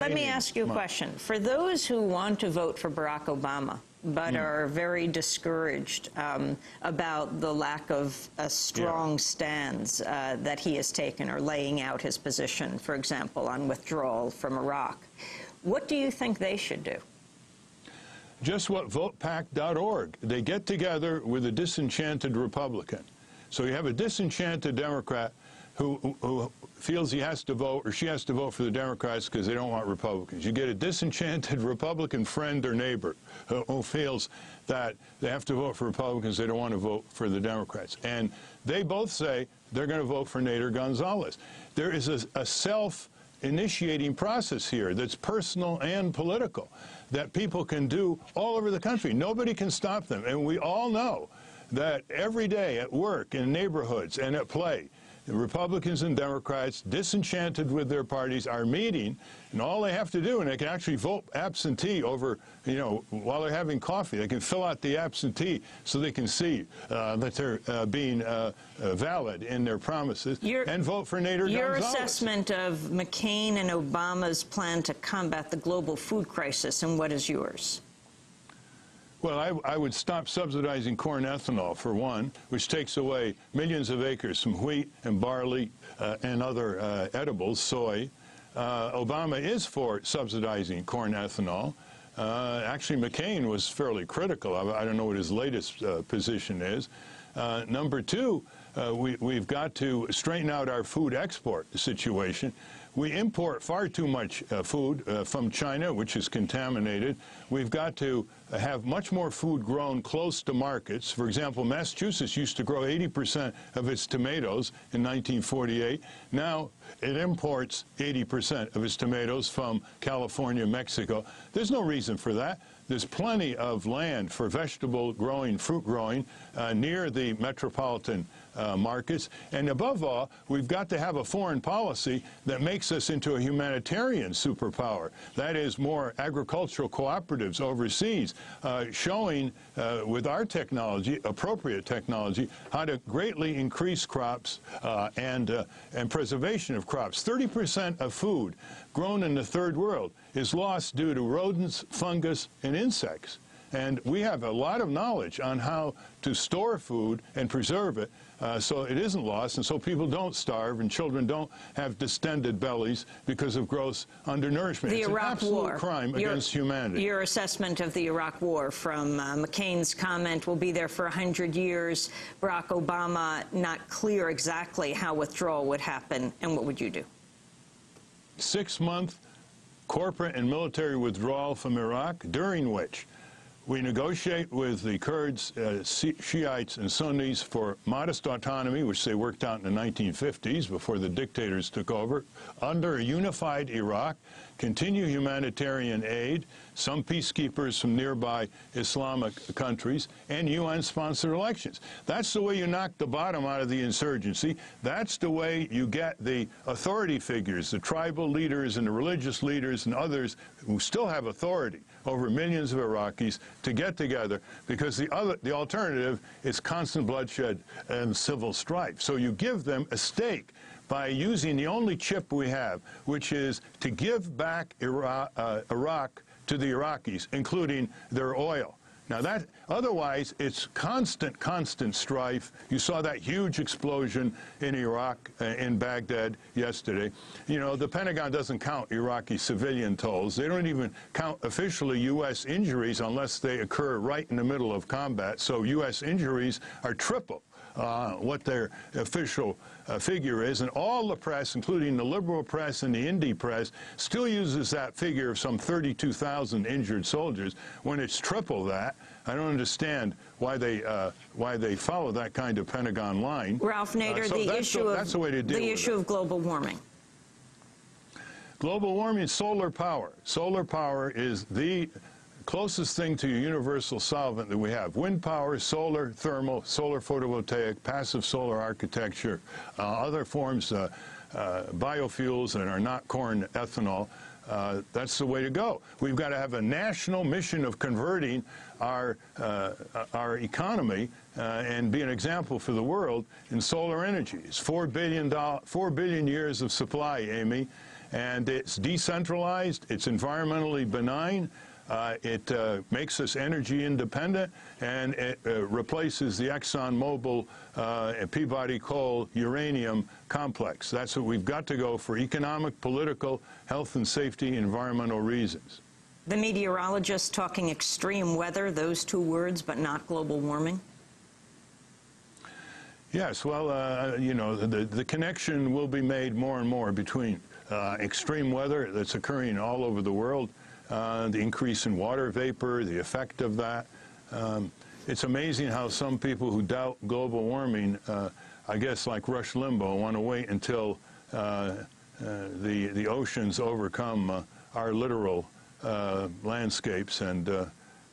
Let me ask you a question. For those who want to vote for Barack Obama, but are very discouraged about the lack of a strong stance that he has taken, or laying out his position, for example, on withdrawal from Iraq, what do you think they should do? Just what votepack.org. They get together with a disenchanted Republican. So you have a disenchanted Democrat who feels he has to vote, or she has to vote for the Democrats because they don't want Republicans. You get a disenchanted Republican friend or neighbor who feels that they have to vote for Republicans, they don't want to vote for the Democrats. And they both say they're going to vote for Nader Gonzalez. There is a self-initiating process here that's personal and political that people can do all over the country. Nobody can stop them. And we all know that every day at work, in neighborhoods, and at play, the Republicans and Democrats, disenchanted with their parties, are meeting, and all they have to do, and they can actually vote absentee over, while they're having coffee. They can fill out the absentee so they can see that they're being valid in their promises, and vote for Nader Gonzalez. Your assessment of McCAIN and Obama's plan to combat the global food crisis, and what is yours? Well, I would stop subsidizing corn ethanol, for one, which takes away millions of acres from wheat and barley and other edibles, soy. Obama is for subsidizing corn ethanol. Actually, McCAIN was fairly critical. I don't know what his latest position is. Number two, we've got to straighten out our food export situation. We import far too much food from China, which is contaminated. We've got to have much more food grown close to markets. For example, Massachusetts used to grow 80% of its tomatoes in 1948. Now it imports 80% of its tomatoes from California, Mexico. There's no reason for that. There's plenty of land for vegetable growing, fruit growing near the metropolitan markets. And above all, we've got to have a foreign policy that makes us into a humanitarian superpower. That is, more agricultural cooperatives overseas, showing with our technology, appropriate technology, how to greatly increase crops and preservation of crops. 30% of food grown in the third world is lost due to rodents, fungus, and insects. And we have a lot of knowledge on how to store food and preserve it so it isn't lost, and so people don't starve and children don't have distended bellies because of gross undernourishment. The Iraq War. It's an absolute crime against humanity. Your assessment of the Iraq War, from McCain's comment, will be there for 100 years. Barack Obama, not clear exactly how withdrawal would happen. And what would you do? 6-month corporate and military withdrawal from Iraq, during which we negotiate with the Kurds, Shiites, and Sunnis for modest autonomy, which they worked out in the 1950s before the dictators took over, under a unified Iraq, continue humanitarian aid, some peacekeepers from nearby Islamic countries, and UN-sponsored elections. That's the way you knock the bottom out of the insurgency. That's the way you get the authority figures, the tribal leaders and the religious leaders and others who still have authority over millions of Iraqis to get together, because the alternative is constant bloodshed and civil strife. So you give them a stake by using the only chip we have, which is to give back Iraq to the Iraqis, including their oil. Now otherwise, it's constant strife. You saw that huge explosion in Iraq, in Baghdad yesterday. The Pentagon doesn't count Iraqi civilian tolls. They don't even count officially U.S. injuries unless they occur right in the middle of combat. So U.S. injuries are triple what their official figure is, and all the press, including the liberal press and the indie press, still uses that figure of some 32,000 injured soldiers when it's triple that. I don't understand why they follow that kind of Pentagon line. Ralph Nader, the issue of global warming. Global warming, solar power. Solar power is the closest thing to a universal solvent that we have. Wind power, solar, thermal, solar photovoltaic, passive solar architecture, other forms, biofuels that are not corn ethanol. That's the way to go. We've got to have a national mission of converting our economy and be an example for the world in solar energy. It's 4 billion years of supply, Amy, and it's decentralized, it's environmentally benign, it makes us energy independent, and it replaces the ExxonMobil Peabody coal uranium complex. That's what we've got to go for economic, political, health and safety, environmental reasons. The meteorologist talking extreme weather, those two words, but not global warming? Yes, well, you know, the connection will be made more and more between extreme weather that's occurring all over the world, the increase in water vapor, the effect of that. It's amazing how some people who doubt global warming, I guess like Rush Limbaugh, want to wait until the oceans overcome our literal landscapes, and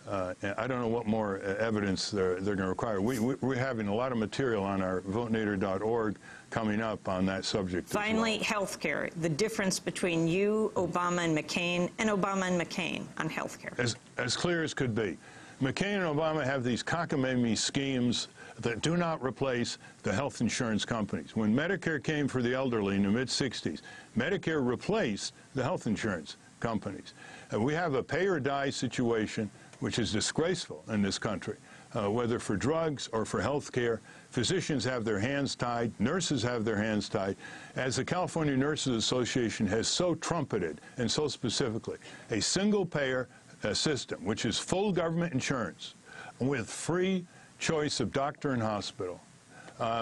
I don't know what more evidence they're going to require. We're having a lot of material on our votenader.org coming up on that subject. Finally, health care, the difference between you, Obama, and McCain on health care. As clear as could be. McCain and Obama have these cockamamie schemes that do not replace the health insurance companies. When Medicare came for the elderly in the mid-'60s, Medicare replaced the health insurance companies. We have a pay-or-die situation, which is disgraceful in this country, whether for drugs or for health care. Physicians have their hands tied, nurses have their hands tied. As the California Nurses Association has so trumpeted, and so specifically, a single-payer system, which is full government insurance, with free choice of doctor and hospital,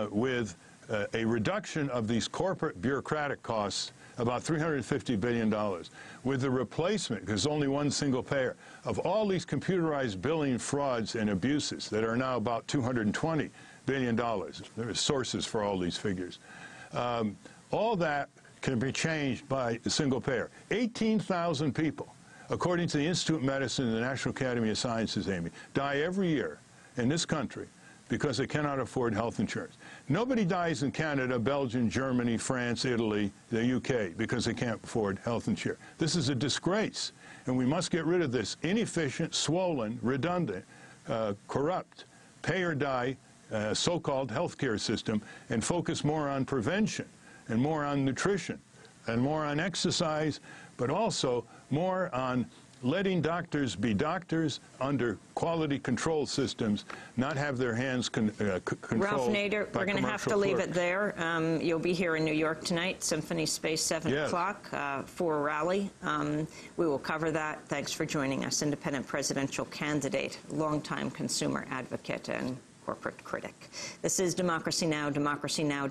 with a reduction of these corporate bureaucratic costs, about $350 billion, with the replacement, because only one single payer, of all these computerized billing frauds and abuses that are now about $220 billion. There are sources for all these figures. All that can be changed by a single payer. 18,000 people, according to the Institute of Medicine and the National Academy of Sciences, Amy, die every year in this country because they cannot afford health insurance. Nobody dies in Canada, Belgium, Germany, France, Italy, the UK, because they can't afford health insurance. This is a disgrace, and we must get rid of this inefficient, swollen, redundant, corrupt, pay-or-die, so-called health care system, and focus more on prevention, and more on nutrition, and more on exercise, but also more on letting doctors be doctors under quality control systems, not have their hands controlled. Ralph Nader, we're going to have to leave it there. You'll be here in New York tonight, Symphony Space, 7 o'clock, for a rally. We will cover that. Thanks for joining us. Independent presidential candidate, longtime consumer advocate, and corporate critic. This is Democracy Now!, democracynow.org.